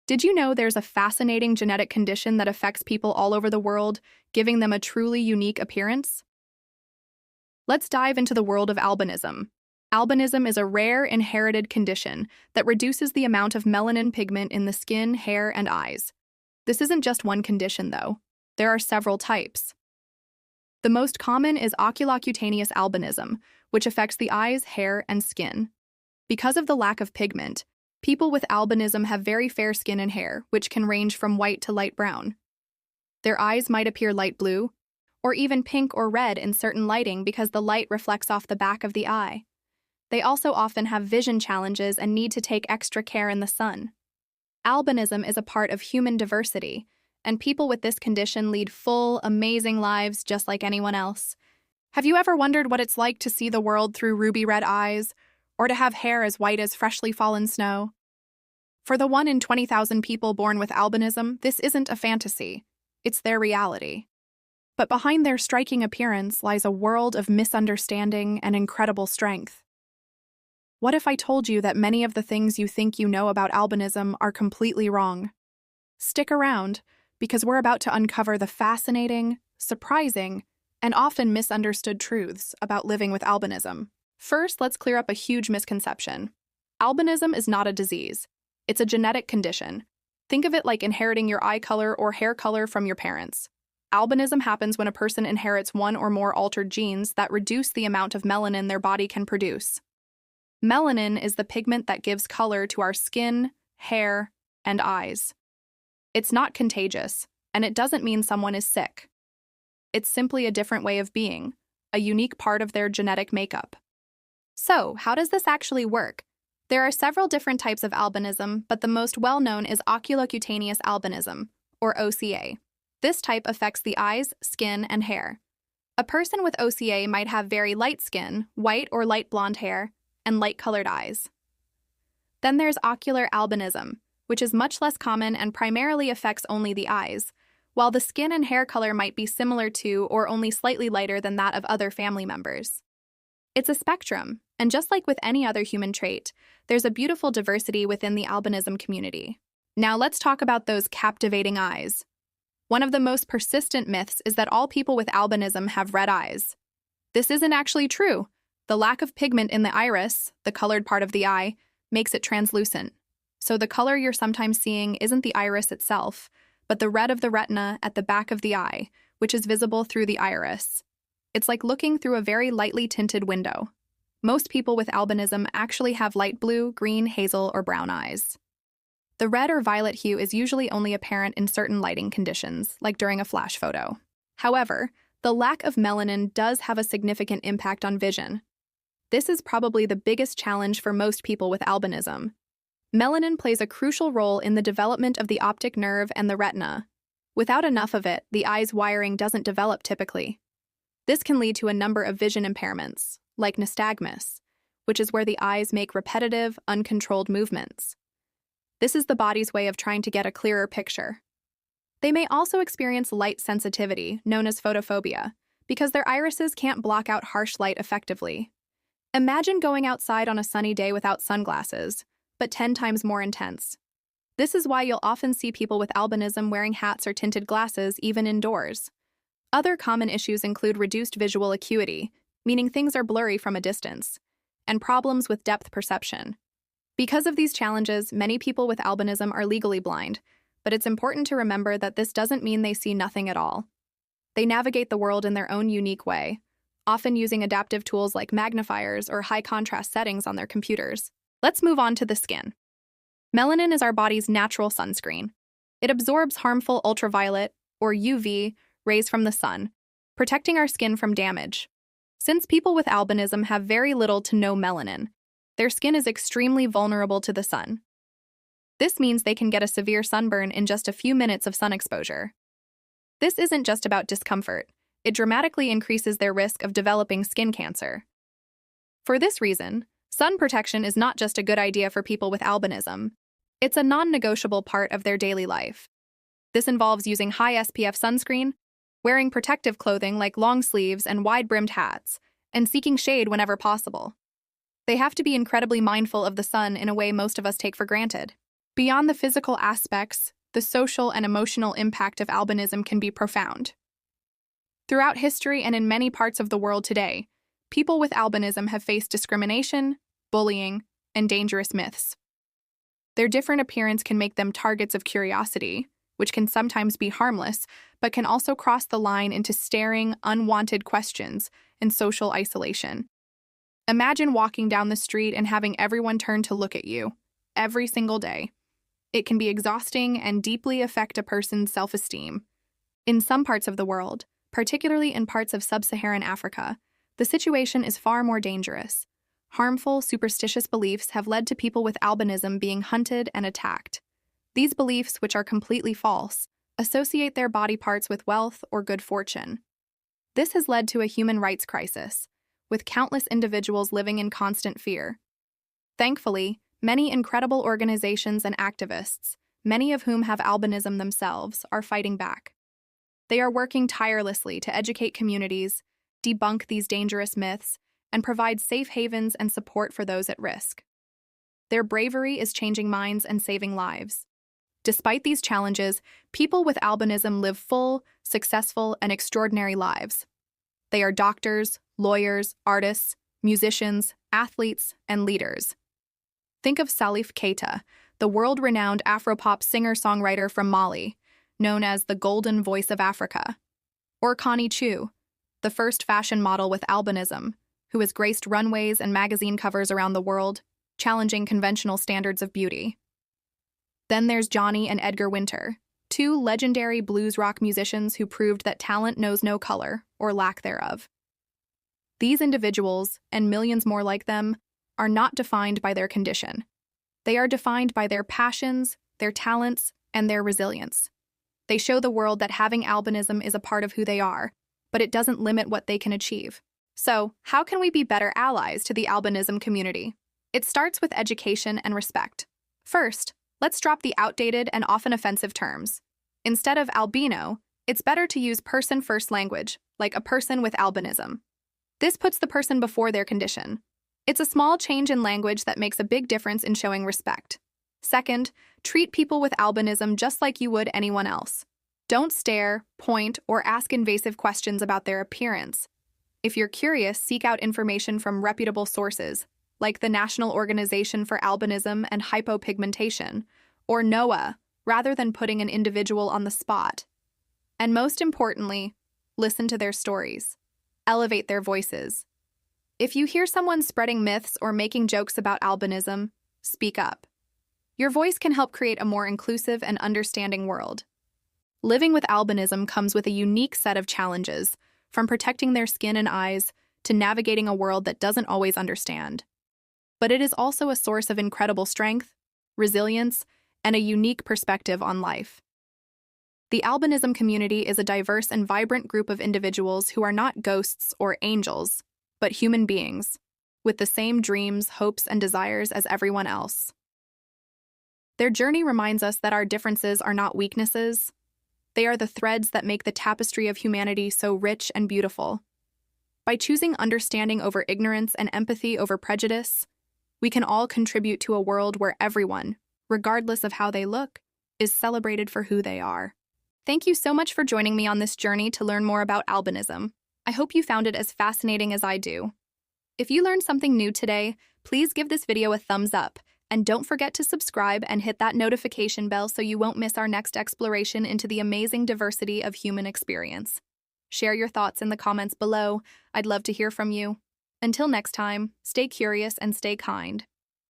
Did you know there's a fascinating genetic condition that affects people all over the world, giving them a truly unique appearance? Let's dive into the world of albinism. Albinism is a rare, inherited condition that reduces the amount of melanin pigment in the skin, hair, and eyes. This isn't just one condition, though. There are several types. The most common is oculocutaneous albinism, which affects the eyes, hair, and skin. Because of the lack of pigment, people with albinism have very fair skin and hair, which can range from white to light brown. Their eyes might appear light blue, or even pink or red in certain lighting because the light reflects off the back of the eye. They also often have vision challenges and need to take extra care in the sun. Albinism is a part of human diversity, and people with this condition lead full, amazing lives just like anyone else. Have you ever wondered what it's like to see the world through ruby red eyes, or to have hair as white as freshly fallen snow? For the 1 in 20,000 people born with albinism, this isn't a fantasy. It's their reality. But behind their striking appearance lies a world of misunderstanding and incredible strength. What if I told you that many of the things you think you know about albinism are completely wrong? Stick around, because we're about to uncover the fascinating, surprising, and often misunderstood truths about living with albinism. First, let's clear up a huge misconception. Albinism is not a disease. It's a genetic condition. Think of it like inheriting your eye color or hair color from your parents. Albinism happens when a person inherits one or more altered genes that reduce the amount of melanin their body can produce. Melanin is the pigment that gives color to our skin, hair, and eyes. It's not contagious, and it doesn't mean someone is sick. It's simply a different way of being, a unique part of their genetic makeup. So, how does this actually work? There are several different types of albinism, but the most well-known is oculocutaneous albinism, or OCA. This type affects the eyes, skin, and hair. A person with OCA might have very light skin, white or light blonde hair, and light-colored eyes. Then there's ocular albinism, which is much less common and primarily affects only the eyes, while the skin and hair color might be similar to or only slightly lighter than that of other family members. It's a spectrum, and just like with any other human trait, there's a beautiful diversity within the albinism community. Now let's talk about those captivating eyes. One of the most persistent myths is that all people with albinism have red eyes. This isn't actually true. The lack of pigment in the iris, the colored part of the eye, makes it translucent. So the color you're sometimes seeing isn't the iris itself, but the red of the retina at the back of the eye, which is visible through the iris. It's like looking through a very lightly tinted window. Most people with albinism actually have light blue, green, hazel, or brown eyes. The red or violet hue is usually only apparent in certain lighting conditions, like during a flash photo. However, the lack of melanin does have a significant impact on vision. This is probably the biggest challenge for most people with albinism. Melanin plays a crucial role in the development of the optic nerve and the retina. Without enough of it, the eye's wiring doesn't develop typically. This can lead to a number of vision impairments, like nystagmus, which is where the eyes make repetitive, uncontrolled movements. This is the body's way of trying to get a clearer picture. They may also experience light sensitivity, known as photophobia, because their irises can't block out harsh light effectively. Imagine going outside on a sunny day without sunglasses, but 10 times more intense. This is why you'll often see people with albinism wearing hats or tinted glasses even indoors. Other common issues include reduced visual acuity, meaning things are blurry from a distance, and problems with depth perception. Because of these challenges, many people with albinism are legally blind, but it's important to remember that this doesn't mean they see nothing at all. They navigate the world in their own unique way, often using adaptive tools like magnifiers or high-contrast settings on their computers. Let's move on to the skin. Melanin is our body's natural sunscreen. It absorbs harmful ultraviolet, or UV, rays from the sun, protecting our skin from damage. Since people with albinism have very little to no melanin, their skin is extremely vulnerable to the sun. This means they can get a severe sunburn in just a few minutes of sun exposure. This isn't just about discomfort. It dramatically increases their risk of developing skin cancer. For this reason, sun protection is not just a good idea for people with albinism. It's a non-negotiable part of their daily life. This involves using high SPF sunscreen, wearing protective clothing like long sleeves and wide-brimmed hats, and seeking shade whenever possible. They have to be incredibly mindful of the sun in a way most of us take for granted. Beyond the physical aspects, the social and emotional impact of albinism can be profound. Throughout history and in many parts of the world today, people with albinism have faced discrimination, bullying, and dangerous myths. Their different appearance can make them targets of curiosity, which can sometimes be harmless, but can also cross the line into staring, unwanted questions and social isolation. Imagine walking down the street and having everyone turn to look at you every single day. It can be exhausting and deeply affect a person's self-esteem. In some parts of the world, particularly in parts of sub-Saharan Africa, the situation is far more dangerous. Harmful, superstitious beliefs have led to people with albinism being hunted and attacked. These beliefs, which are completely false, associate their body parts with wealth or good fortune. This has led to a human rights crisis, with countless individuals living in constant fear. Thankfully, many incredible organizations and activists, many of whom have albinism themselves, are fighting back. They are working tirelessly to educate communities, debunk these dangerous myths, and provide safe havens and support for those at risk. Their bravery is changing minds and saving lives. Despite these challenges, people with albinism live full, successful, and extraordinary lives. They are doctors, lawyers, artists, musicians, athletes, and leaders. Think of Salif Keita, the world-renowned Afropop singer-songwriter from Mali, known as the Golden Voice of Africa. Or Connie Chiu, the first fashion model with albinism, who has graced runways and magazine covers around the world, challenging conventional standards of beauty. Then there's Johnny and Edgar Winter, two legendary blues rock musicians who proved that talent knows no color or lack thereof. These individuals, and millions more like them, are not defined by their condition. They are defined by their passions, their talents, and their resilience. They show the world that having albinism is a part of who they are, but it doesn't limit what they can achieve. So, how can we be better allies to the albinism community? It starts with education and respect. First, let's drop the outdated and often offensive terms. Instead of albino, it's better to use person-first language, like a person with albinism. This puts the person before their condition. It's a small change in language that makes a big difference in showing respect. Second, treat people with albinism just like you would anyone else. Don't stare, point, or ask invasive questions about their appearance. If you're curious, seek out information from reputable sources, like the National Organization for Albinism and Hypopigmentation, or NOAA, rather than putting an individual on the spot. And most importantly, listen to their stories. Elevate their voices. If you hear someone spreading myths or making jokes about albinism, speak up. Your voice can help create a more inclusive and understanding world. Living with albinism comes with a unique set of challenges, from protecting their skin and eyes to navigating a world that doesn't always understand. But it is also a source of incredible strength, resilience, and a unique perspective on life. The albinism community is a diverse and vibrant group of individuals who are not ghosts or angels, but human beings, with the same dreams, hopes, and desires as everyone else. Their journey reminds us that our differences are not weaknesses. They are the threads that make the tapestry of humanity so rich and beautiful. By choosing understanding over ignorance and empathy over prejudice, we can all contribute to a world where everyone, regardless of how they look, is celebrated for who they are. Thank you so much for joining me on this journey to learn more about albinism. I hope you found it as fascinating as I do. If you learned something new today, please give this video a thumbs up, and don't forget to subscribe and hit that notification bell so you won't miss our next exploration into the amazing diversity of human experience. Share your thoughts in the comments below. I'd love to hear from you. Until next time, stay curious and stay kind.